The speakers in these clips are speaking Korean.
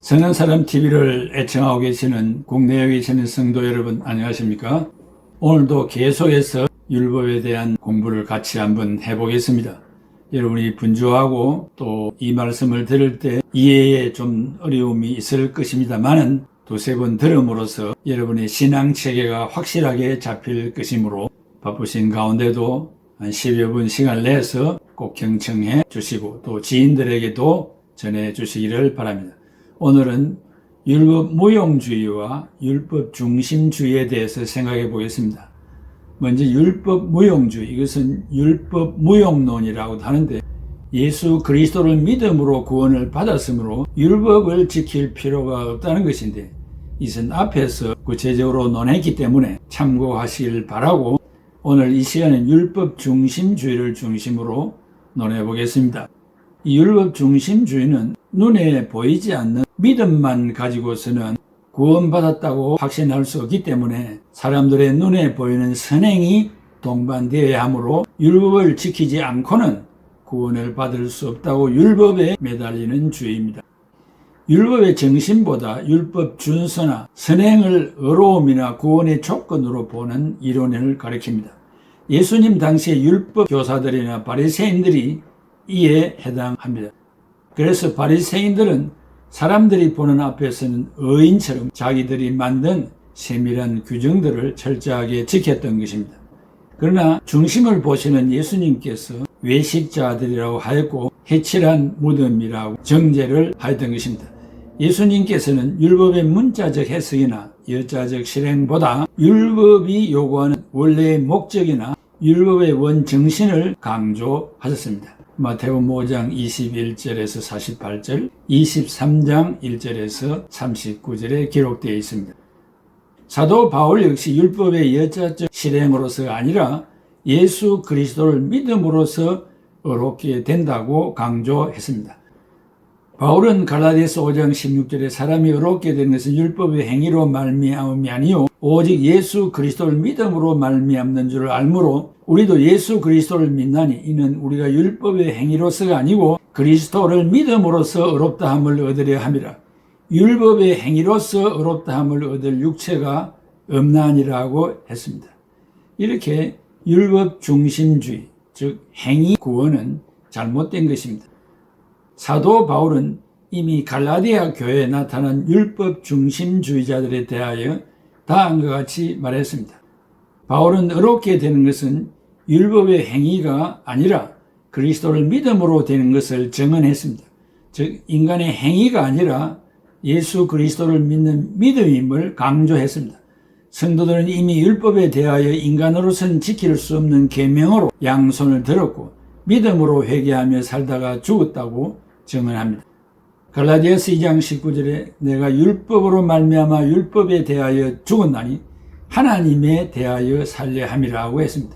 선한 사람 TV를 애청하고 계시는 국내에 계시는 성도 여러분 안녕하십니까? 오늘도 계속해서 율법에 대한 공부를 같이 한번 해보겠습니다. 여러분이 분주하고 또 이 말씀을 들을 때 이해에 좀 어려움이 있을 것입니다만은 두세 번 들음으로써 여러분의 신앙 체계가 확실하게 잡힐 것이므로 바쁘신 가운데도 한 10여 분 시간을 내서 꼭 경청해 주시고 또 지인들에게도 전해 주시기를 바랍니다. 오늘은 율법 무용주의와 율법 중심주의에 대해서 생각해 보겠습니다. 먼저 율법 무용주의, 이것은 율법 무용론이라고 하는데 예수 그리스도를 믿음으로 구원을 받았으므로 율법을 지킬 필요가 없다는 것인데 이것은 앞에서 구체적으로 논했기 때문에 참고하시길 바라고 오늘 이 시간은 율법 중심주의를 중심으로 논해 보겠습니다. 이 율법 중심주의는 눈에 보이지 않는 믿음만 가지고서는 구원받았다고 확신할 수 없기 때문에 사람들의 눈에 보이는 선행이 동반되어야 하므로 율법을 지키지 않고는 구원을 받을 수 없다고 율법에 매달리는 주의입니다. 율법의 정신보다 율법 준수나 선행을 의로움이나 구원의 조건으로 보는 이론을 가리킵니다. 예수님 당시의 율법 교사들이나 바리새인들이 이에 해당합니다. 그래서 바리새인들은 사람들이 보는 앞에서는 의인처럼 자기들이 만든 세밀한 규정들을 철저하게 지켰던 것입니다. 그러나 중심을 보시는 예수님께서 외식자들이라고 하였고 해칠한 무덤이라고 정죄를 하였던 것입니다. 예수님께서는 율법의 문자적 해석이나 여자적 실행보다 율법이 요구하는 원래의 목적이나 율법의 원정신을 강조하셨습니다. 마태복음 5장 21절에서 48절, 23장 1절에서 39절에 기록되어 있습니다. 사도 바울 역시 율법의 여자적 실행으로서가 아니라 예수 그리스도를 믿음으로써 의롭게 된다고 강조했습니다. 바울은 갈라디아서 5장 16절에 사람이 의롭게 된 것은 율법의 행위로 말미암음이 아니요 오직 예수 그리스도를 믿음으로 말미암는 줄을 알므로 우리도 예수 그리스도를 믿나니 이는 우리가 율법의 행위로서가 아니고 그리스도를 믿음으로써 의롭다함을 얻으려 함이라. 율법의 행위로서 의롭다함을 얻을 육체가 없나니라고 했습니다. 이렇게 율법 중심주의, 즉 행위 구원은 잘못된 것입니다. 사도 바울은 이미 갈라디아 교회에 나타난 율법 중심주의자들에 대하여 다음과 같이 말했습니다. 바울은 의롭게 되는 것은 율법의 행위가 아니라 그리스도를 믿음으로 되는 것을 증언했습니다. 즉 인간의 행위가 아니라 예수 그리스도를 믿는 믿음임을 강조했습니다. 성도들은 이미 율법에 대하여 인간으로서는 지킬 수 없는 계명으로 양손을 들었고 믿음으로 회개하며 살다가 죽었다고 증언합니다. 갈라디아서 2장 19절에 내가 율법으로 말미암아 율법에 대하여 죽었나니 하나님에 대하여 살려 함이라고 했습니다.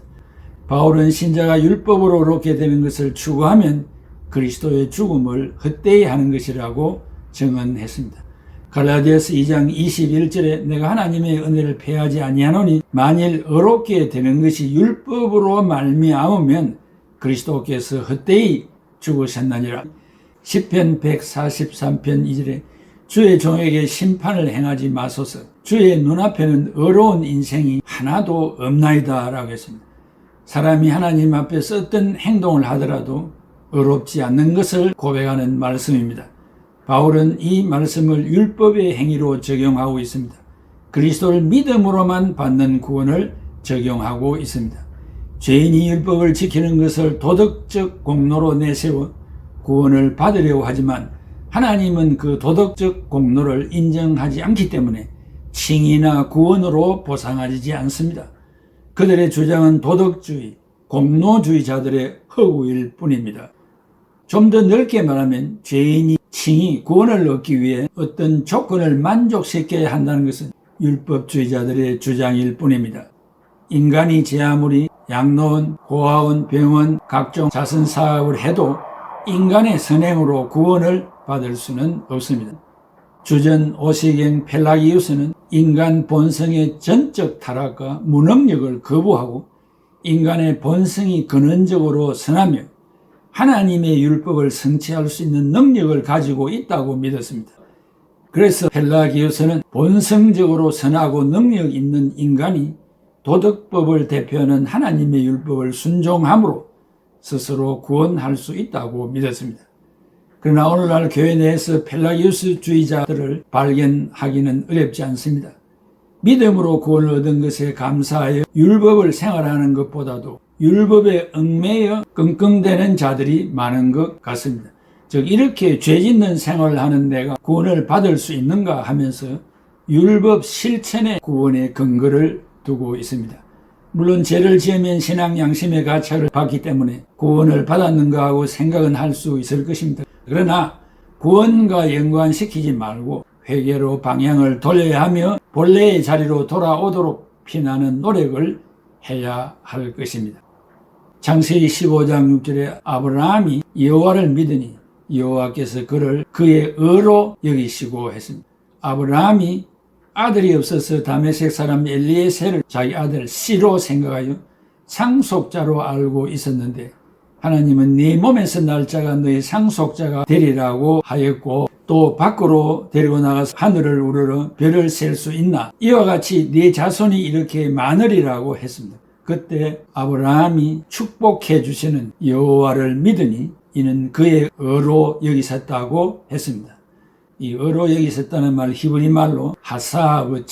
바울은 신자가 율법으로 의롭게 되는 것을 추구하면 그리스도의 죽음을 헛되이 하는 것이라고 증언했습니다. 갈라디아서 2장 21절에 내가 하나님의 은혜를 패하지 아니하노니 만일 의롭게 되는 것이 율법으로 말미암으면 그리스도께서 헛되이 죽으셨나니라. 시편 143편 2절에 주의 종에게 심판을 행하지 마소서 주의 눈앞에는 의로운 인생이 하나도 없나이다 라고 했습니다. 사람이 하나님 앞에서 어떤 행동을 하더라도 의롭지 않는 것을 고백하는 말씀입니다. 바울은 이 말씀을 율법의 행위로 적용하고 있습니다. 그리스도를 믿음으로만 받는 구원을 적용하고 있습니다. 죄인이 율법을 지키는 것을 도덕적 공로로 내세워 구원을 받으려고 하지만 하나님은 그 도덕적 공로를 인정하지 않기 때문에 칭의나 구원으로 보상하지 않습니다. 그들의 주장은 도덕주의, 공로주의자들의 허구일 뿐입니다. 좀 더 넓게 말하면 죄인이 칭의, 구원을 얻기 위해 어떤 조건을 만족시켜야 한다는 것은 율법주의자들의 주장일 뿐입니다. 인간이 제 아무리 양로원, 고아원, 병원, 각종 자선사업을 해도 인간의 선행으로 구원을 받을 수는 없습니다. 주전 오시경 펠라기우스는 인간 본성의 전적 타락과 무능력을 거부하고 인간의 본성이 근원적으로 선하며 하나님의 율법을 성취할 수 있는 능력을 가지고 있다고 믿었습니다. 그래서 펠라기우스는 본성적으로 선하고 능력 있는 인간이 도덕법을 대표하는 하나님의 율법을 순종함으로 스스로 구원할 수 있다고 믿었습니다. 그러나 오늘날 교회 내에서 펠라기우스주의자들을 발견하기는 어렵지 않습니다. 믿음으로 구원을 얻은 것에 감사하여 율법을 생활하는 것보다도 율법에 얽매여 끙끙대는 자들이 많은 것 같습니다. 즉 이렇게 죄짓는 생활을 하는 내가 구원을 받을 수 있는가 하면서 율법 실천의 구원의 근거를 두고 있습니다. 물론 죄를 지으면 신앙 양심의 가책을 받기 때문에 구원을 받았는가 하고 생각은 할 수 있을 것입니다. 그러나 구원과 연관시키지 말고 회개로 방향을 돌려야 하며 본래의 자리로 돌아오도록 피나는 노력을 해야 할 것입니다. 창세기 15장 6절에 아브라함이 여호와를 믿으니 여호와께서 그를 그의 의로 여기시고 했습니다. 아브라함이 아들이 없어서 다메섹 사람 엘리에셀을 자기 아들 씨로 생각하여 상속자로 알고 있었는데 하나님은 네 몸에서 날 자가 너의 상속자가 되리라고 하였고 또 밖으로 데리고 나가서 하늘을 우러러 별을 셀 수 있나 이와 같이 네 자손이 이렇게 많으리라고 했습니다. 그때 아브라함이 축복해 주시는 여호와를 믿으니 이는 그의 의로 여기셨다고 했습니다. 이 의로 여기셨다는 말 히브리 말로 하사브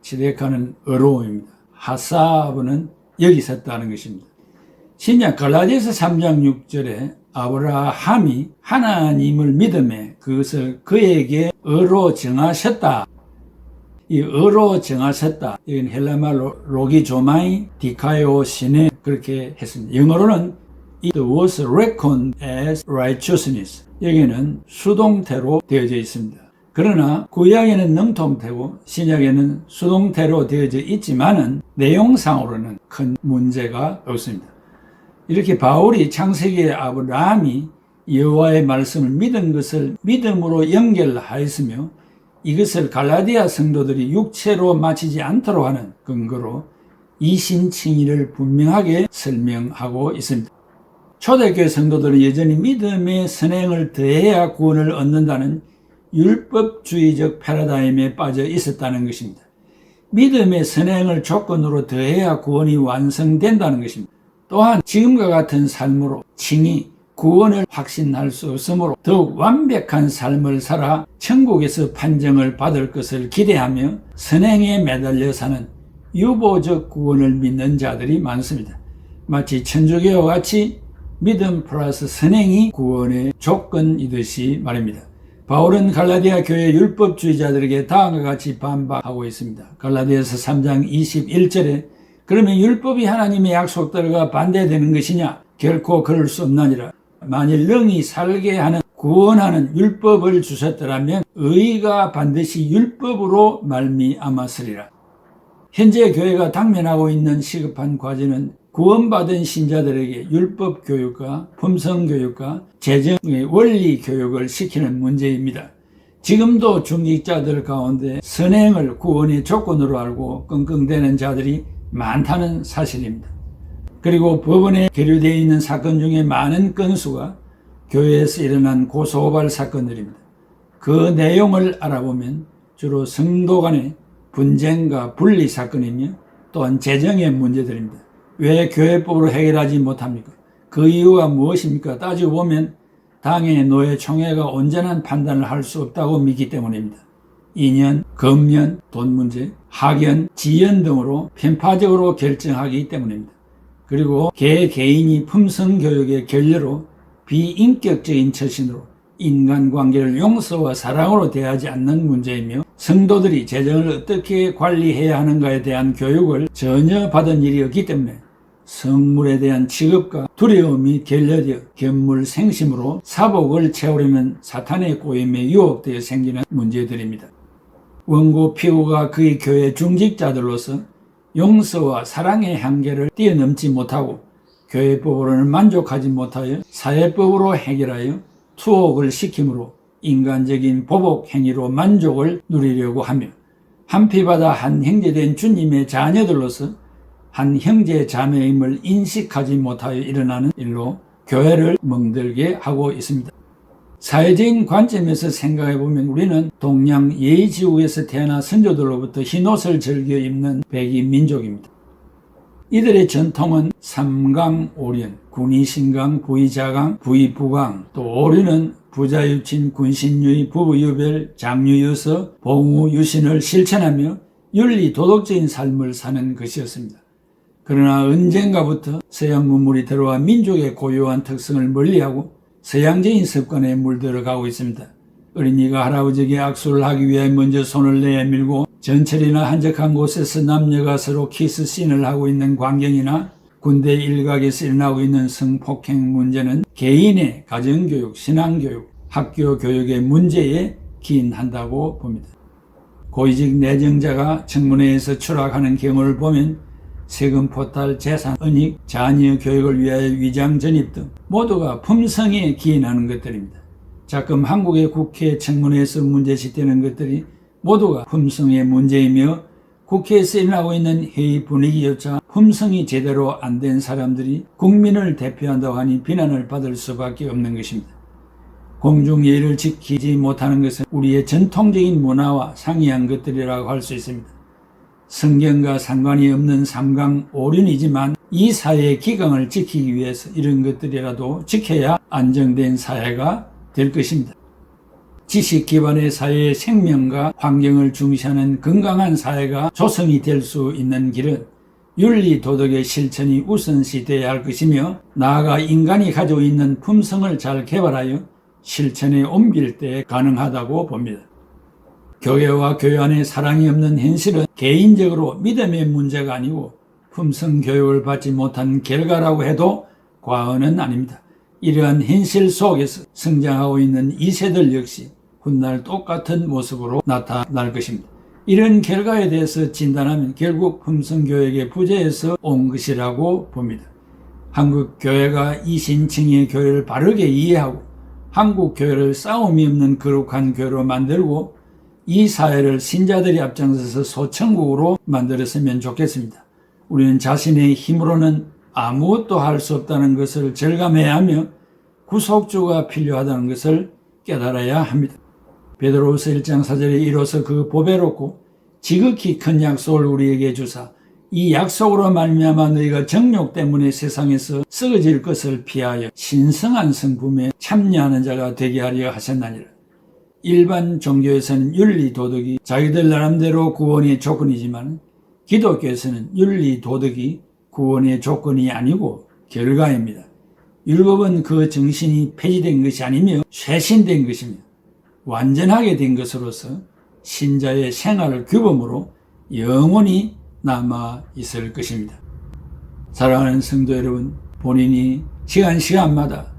체데카는 의로움입니다. 하사브는 여기셨다는 것입니다. 신약 갈라디아서 3장 6절에 아브라함이 하나님을 믿음에 그것을 그에게 의로 정하셨다. 이 의로 정하셨다. 이건 헬라말로 로기조마이 디카요 시네 그렇게 했습니다. 영어로는 It was reckoned as righteousness. 여기는 수동태로 되어져 있습니다. 그러나 구약에는 능통태고 신약에는 수동태로 되어져 있지만은 내용상으로는 큰 문제가 없습니다. 이렇게 바울이 창세기의 아브라함이 여호와의 말씀을 믿은 것을 믿음으로 연결하였으며 이것을 갈라디아 성도들이 육체로 마치지 않도록 하는 근거로 이신칭의를 분명하게 설명하고 있습니다. 초대교회 성도들은 여전히 믿음의 선행을 더해야 구원을 얻는다는 율법주의적 패러다임에 빠져 있었다는 것입니다. 믿음의 선행을 조건으로 더해야 구원이 완성된다는 것입니다. 또한 지금과 같은 삶으로 칭의, 구원을 확신할 수 없으므로 더욱 완벽한 삶을 살아 천국에서 판정을 받을 것을 기대하며 선행에 매달려 사는 유보적 구원을 믿는 자들이 많습니다. 마치 천주교와 같이 믿음 플러스 선행이 구원의 조건이듯이 말입니다. 바울은 갈라디아 교회 율법주의자들에게 다음과 같이 반박하고 있습니다. 갈라디아서 3장 21절에 그러면 율법이 하나님의 약속들과 반대되는 것이냐? 결코 그럴 수 없나니라. 만일 능히 살게 하는 구원하는 율법을 주셨더라면 의가 반드시 율법으로 말미암았으리라. 현재 교회가 당면하고 있는 시급한 과제는 구원받은 신자들에게 율법 교육과 품성 교육과 재정의 원리 교육을 시키는 문제입니다. 지금도 중직자들 가운데 선행을 구원의 조건으로 알고 끙끙대는 자들이 많다는 사실입니다. 그리고 법원에 계류되어 있는 사건 중에 많은 건수가 교회에서 일어난 고소고발 사건들입니다. 그 내용을 알아보면 주로 성도 간의 분쟁과 분리 사건이며 또한 재정의 문제들입니다. 왜 교회법으로 해결하지 못합니까? 그 이유가 무엇입니까? 따지고 보면 당의 노예 총회가 온전한 판단을 할 수 없다고 믿기 때문입니다. 인연, 금연, 돈 문제, 학연, 지연 등으로 편파적으로 결정하기 때문입니다. 그리고 개인이 품성교육의 결례로 비인격적인 처신으로 인간관계를 용서와 사랑으로 대하지 않는 문제이며 성도들이 재정을 어떻게 관리해야 하는가에 대한 교육을 전혀 받은 일이 없기 때문에 성물에 대한 취급과 두려움이 결여되어 견물생심으로 사복을 채우려면 사탄의 꼬임에 유혹되어 생기는 문제들입니다. 원고 피고가 그의 교회 중직자들로서 용서와 사랑의 한계를 뛰어넘지 못하고 교회법으로는 만족하지 못하여 사회법으로 해결하여 투옥을 시키므로 인간적인 보복 행위로 만족을 누리려고 하며 한 피바다 한 형제된 주님의 자녀들로서 한 형제 자매임을 인식하지 못하여 일어나는 일로 교회를 멍들게 하고 있습니다. 사회적인 관점에서 생각해보면 우리는 동양 예의지국에서 태어나 선조들로부터 흰옷을 즐겨 입는 백인 민족입니다. 이들의 전통은 삼강오륜, 군의신강, 부의자강, 부의부강, 또 오륜은 부자유친, 군신유의, 부부유별, 장유유서, 봉우유신을 실천하며 윤리 도덕적인 삶을 사는 것이었습니다. 그러나 언젠가부터 서양 문물이 들어와 민족의 고유한 특성을 멀리하고 서양적인 습관에 물들어가고 있습니다. 어린이가 할아버지에게 악수를 하기 위해 먼저 손을 내밀고 전철이나 한적한 곳에서 남녀가 서로 키스씬을 하고 있는 광경이나 군대 일각에서 일어나고 있는 성폭행 문제는 개인의 가정교육, 신앙교육, 학교 교육의 문제에 기인한다고 봅니다. 고위직 내정자가 청문회에서 추락하는 경우를 보면 세금 포탈, 재산, 은닉, 자녀 교육을 위하여 위장 전입 등 모두가 품성에 기인하는 것들입니다. 자금 한국의 국회 청문회에서 문제시되는 것들이 모두가 품성의 문제이며 국회에서 일어나고 있는 회의 분위기조차 품성이 제대로 안 된 사람들이 국민을 대표한다고 하니 비난을 받을 수밖에 없는 것입니다. 공중예의를 지키지 못하는 것은 우리의 전통적인 문화와 상이한 것들이라고 할 수 있습니다. 성경과 상관이 없는 삼강오륜이지만 이 사회의 기강을 지키기 위해서 이런 것들이라도 지켜야 안정된 사회가 될 것입니다. 지식 기반의 사회의 생명과 환경을 중시하는 건강한 사회가 조성이 될 수 있는 길은 윤리 도덕의 실천이 우선시되어야 할 것이며 나아가 인간이 가지고 있는 품성을 잘 개발하여 실천에 옮길 때 가능하다고 봅니다. 교회와 교회 안에 사랑이 없는 현실은 개인적으로 믿음의 문제가 아니고 품성 교육을 받지 못한 결과라고 해도 과언은 아닙니다. 이러한 현실 속에서 성장하고 있는 2세들 역시 훗날 똑같은 모습으로 나타날 것입니다. 이런 결과에 대해서 진단하면 결국 품성교육의 부재에서 온 것이라고 봅니다. 한국 교회가 이신칭의 교회를 바르게 이해하고 한국 교회를 싸움이 없는 거룩한 교회로 만들고 이 사회를 신자들이 앞장서서 소천국으로 만들었으면 좋겠습니다. 우리는 자신의 힘으로는 아무것도 할 수 없다는 것을 절감해야 하며 구속주가 필요하다는 것을 깨달아야 합니다. 베드로후서 1장 4절에 이로써 그 보배롭고 지극히 큰 약속을 우리에게 주사 이 약속으로 말미암아 너희가 정욕 때문에 세상에서 썩어질 것을 피하여 신성한 성품에 참여하는 자가 되게 하려 하셨나니라. 일반 종교에서는 윤리 도덕이 자기들 나름대로 구원의 조건이지만 기독교에서는 윤리 도덕이 구원의 조건이 아니고 결과입니다. 율법은 그 정신이 폐지된 것이 아니며 쇄신된 것입니다. 완전하게 된 것으로서 신자의 생활 규범으로 영원히 남아 있을 것입니다. 사랑하는 성도 여러분, 본인이 시간마다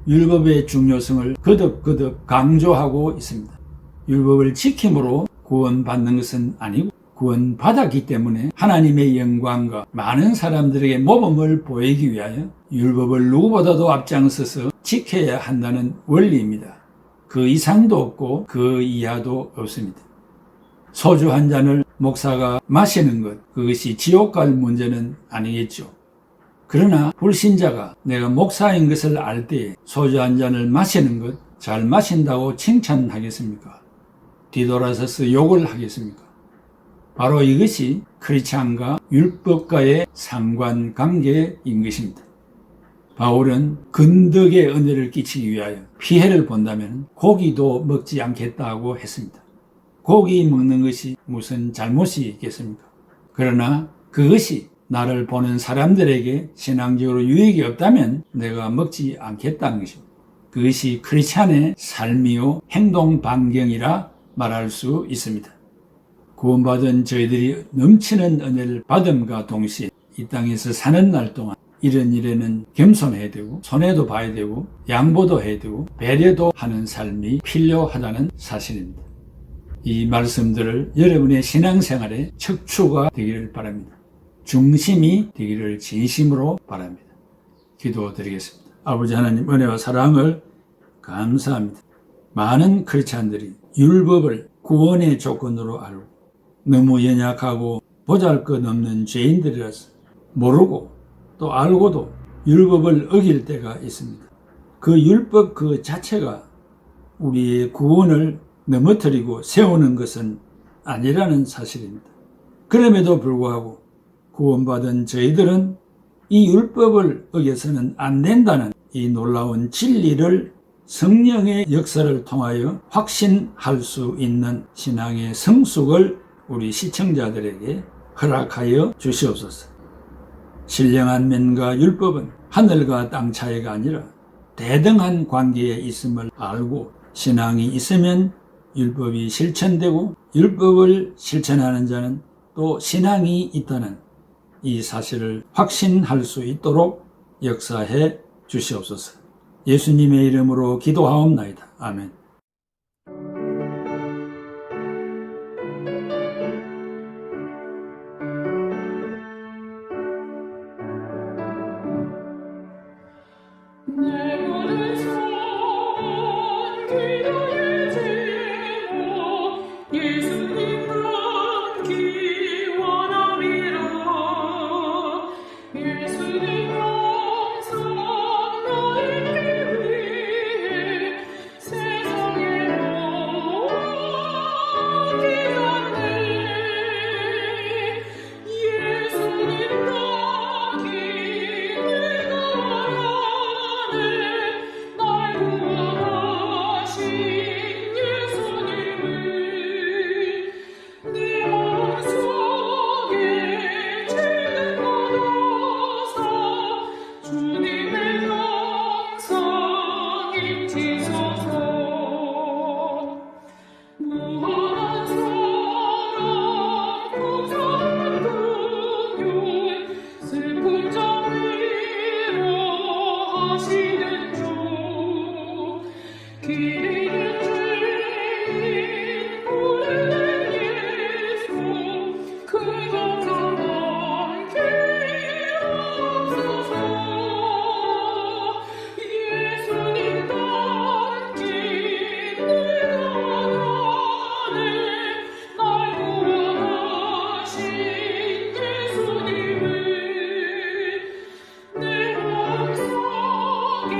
율법의 중요성을 거듭 강조하고 있습니다. 율법을 지킴으로 구원받는 것은 아니고 구원받았기 때문에 하나님의 영광과 많은 사람들에게 모범을 보이기 위하여 율법을 누구보다도 앞장서서 지켜야 한다는 원리입니다. 그 이상도 없고 그 이하도 없습니다. 소주 한 잔을 목사가 마시는 것, 그것이 지옥 갈 문제는 아니겠죠. 그러나 불신자가 내가 목사인 것을 알 때에 소주 한 잔을 마시는 것, 잘 마신다고 칭찬하겠습니까? 뒤돌아서서 욕을 하겠습니까? 바로 이것이 크리스찬과 율법과의 상관관계인 것입니다. 바울은 근덕의 은혜를 끼치기 위하여 피해를 본다면 고기도 먹지 않겠다고 했습니다. 고기 먹는 것이 무슨 잘못이 있겠습니까? 그러나 그것이 나를 보는 사람들에게 신앙적으로 유익이 없다면 내가 먹지 않겠다는 것입니다. 그것이 크리스찬의 삶이요 행동 반경이라 말할 수 있습니다. 구원받은 저희들이 넘치는 은혜를 받음과 동시에 이 땅에서 사는 날 동안 이런 일에는 겸손해야 되고 손해도 봐야 되고 양보도 해야 되고 배려도 하는 삶이 필요하다는 사실입니다. 이 말씀들을 여러분의 신앙생활에 척추가 되기를 바랍니다. 중심이 되기를 진심으로 바랍니다. 기도드리겠습니다. 아버지 하나님 은혜와 사랑을 감사합니다. 많은 크리스찬들이 율법을 구원의 조건으로 알고 너무 연약하고 보잘것없는 죄인들이라서 모르고 또 알고도 율법을 어길 때가 있습니다. 그 율법 그 자체가 우리의 구원을 넘어뜨리고 세우는 것은 아니라는 사실입니다. 그럼에도 불구하고 구원받은 저희들은 이 율법을 어겨서는 안 된다는 이 놀라운 진리를 성령의 역사를 통하여 확신할 수 있는 신앙의 성숙을 우리 시청자들에게 허락하여 주시옵소서. 신령한 면과 율법은 하늘과 땅 차이가 아니라 대등한 관계에 있음을 알고 신앙이 있으면 율법이 실천되고 율법을 실천하는 자는 또 신앙이 있다는 이 사실을 확신할 수 있도록 역사해 주시옵소서. 예수님의 이름으로 기도하옵나이다. 아멘. 내 모든 삶 기도의 제목 예수님 닮기 원함이라. 예수님 영상 너에게 위해 세상에 오기 전에 예수님 닮기 날 구원하신 예수님을 내 마음속에 지금 걷어서 주님의 영상 입히소서. 무한한 사랑 풍성한 긍휼 슬픔 좀 위로하시는 주 길 잃은 죄인 부르는 예수 그동안 함께 하옵소서. 예수님 닮기 내가 원하네 날 구원하신 예수님을 내 마음속에